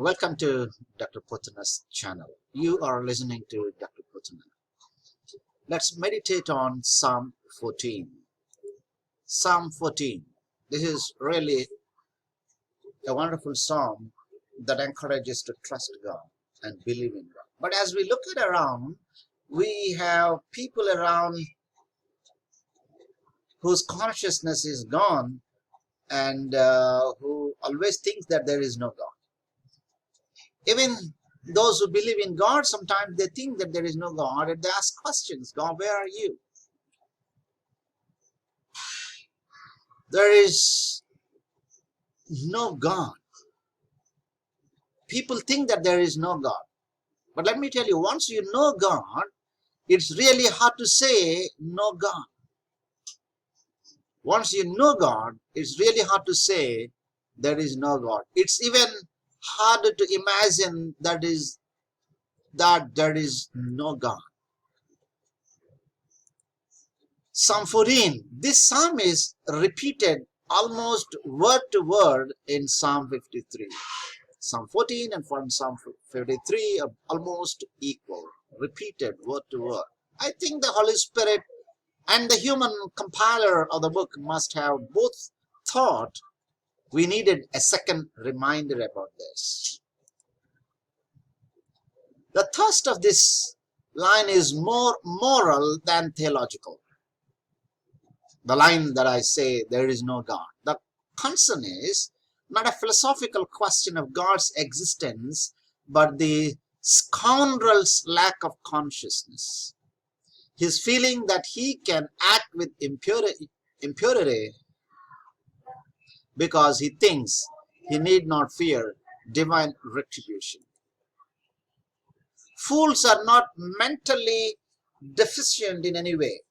Welcome to Dr. Pothana's channel. You are listening to Dr. Pothana. Let's meditate on Psalm 14. Psalm 14. This is really a wonderful psalm that encourages to trust God and believe in God. But as we look at around, we have people around whose consciousness is gone and who always think that there is no God. Even those who believe in God, sometimes they think that there is no God and they ask questions. God, where are you? There is no God. People think that there is no God. But let me tell you, once you know God, it's really hard to say no God. Once you know God, it's really hard to say there is no God. It's even harder to imagine that there is no God. Psalm 14. This psalm is repeated almost word to word in Psalm 53. Psalm 14 and Psalm 53 are almost equal, repeated word to word. I think the Holy Spirit and the human compiler of the book must have both thought we needed a second reminder about this. The thrust of this line is more moral than theological. The line that I say, there is no God. The concern is not a philosophical question of God's existence, but the scoundrel's lack of consciousness. His feeling that he can act with impurity because he thinks he need not fear divine retribution. Fools are not mentally deficient in any way,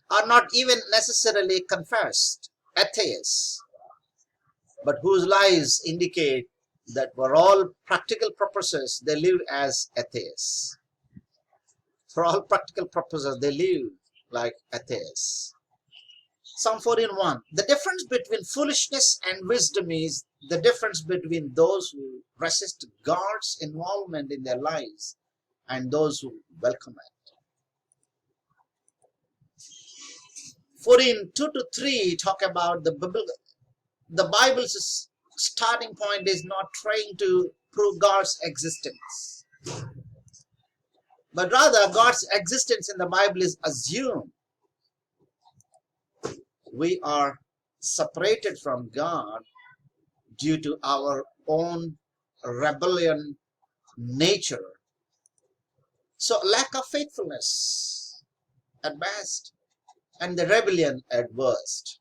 are not even necessarily confessed atheists, but whose lives indicate that for all practical purposes they live as atheists. For all practical purposes they live like atheists. Psalm 14:1. The difference between foolishness and wisdom is the difference between those who resist God's involvement in their lives and those who welcome it. 14:2-3 talk about the Bible's starting point is not trying to prove God's existence, but rather God's existence in the Bible is assumed. We are separated from God due to our own rebellion nature. So lack of faithfulness at best and the rebellion at worst.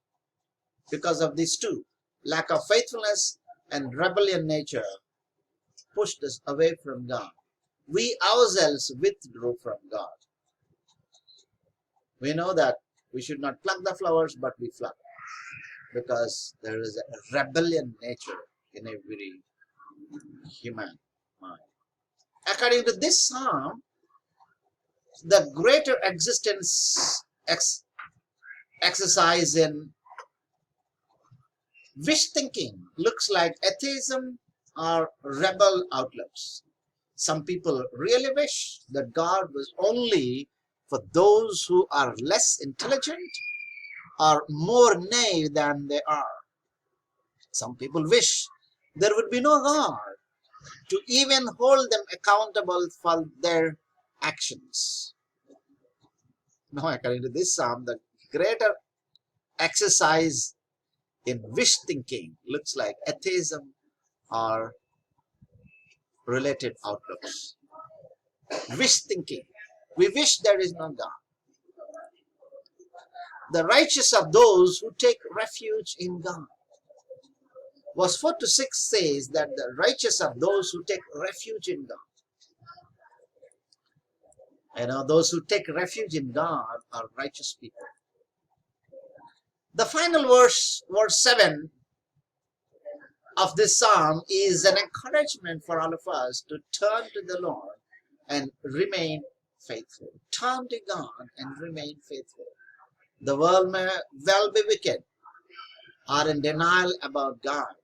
Because of these two, lack of faithfulness and rebellion nature pushed us away from God. We ourselves withdrew from God. We know that we should not pluck the flowers, but we pluck, because there is a rebellion nature in every human mind. According to this psalm, the greater existence exercise in wish thinking looks like atheism or rebel outlooks. Some people really wish that God was only for those who are less intelligent or more naive than they are. Some people wish there would be no God to even hold them accountable for their actions. Now, according to this psalm, the greater exercise in wish thinking looks like atheism or related outlooks. Wish thinking. We wish there is no God. The righteous are those who take refuge in God. Verse 4-6 says that the righteous are those who take refuge in God. Those who take refuge in God are righteous people. The final verse 7 of this psalm is an encouragement for all of us to turn to the Lord and remain faithful. Turn to God and remain faithful. The world may well be wicked or in denial about God,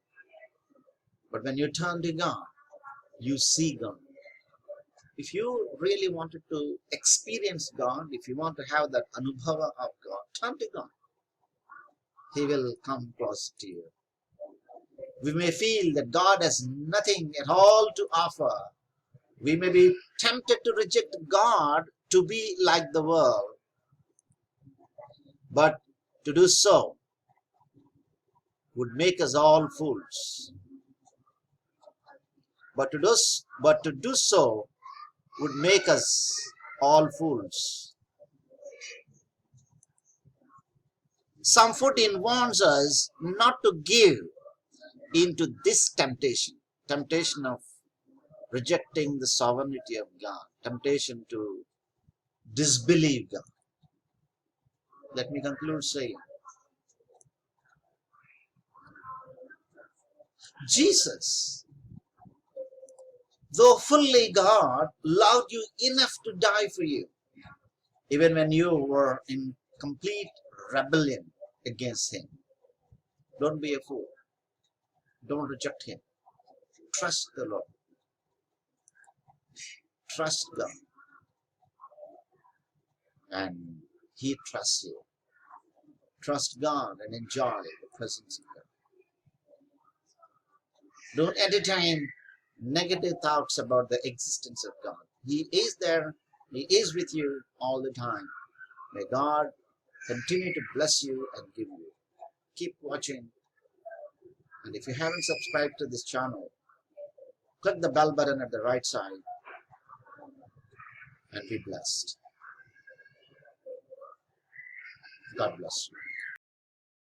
But when you turn to God, you see God. If you really wanted to experience God, if you want to have that anubhava of God, turn to God. He will come close to you. We may feel that God has nothing at all to offer. We may be tempted to reject God to be like the world. But to do so would make us all fools. But to do so would make us all fools. Psalm 14 warns us not to give into this temptation of rejecting the sovereignty of God, temptation to disbelieve God. Let me conclude saying, Jesus, though fully God, loved you enough to die for you, even when you were in complete rebellion against Him. Don't be a fool. Don't reject Him. Trust the Lord. Trust God. And He trusts you. Trust God and enjoy the presence of God. Don't entertain negative thoughts about the existence of God. He is there. He is with you all the time. May God continue to bless you and give you. Keep watching. And if you haven't subscribed to this channel, click the bell button at the right side and be blessed. God bless you.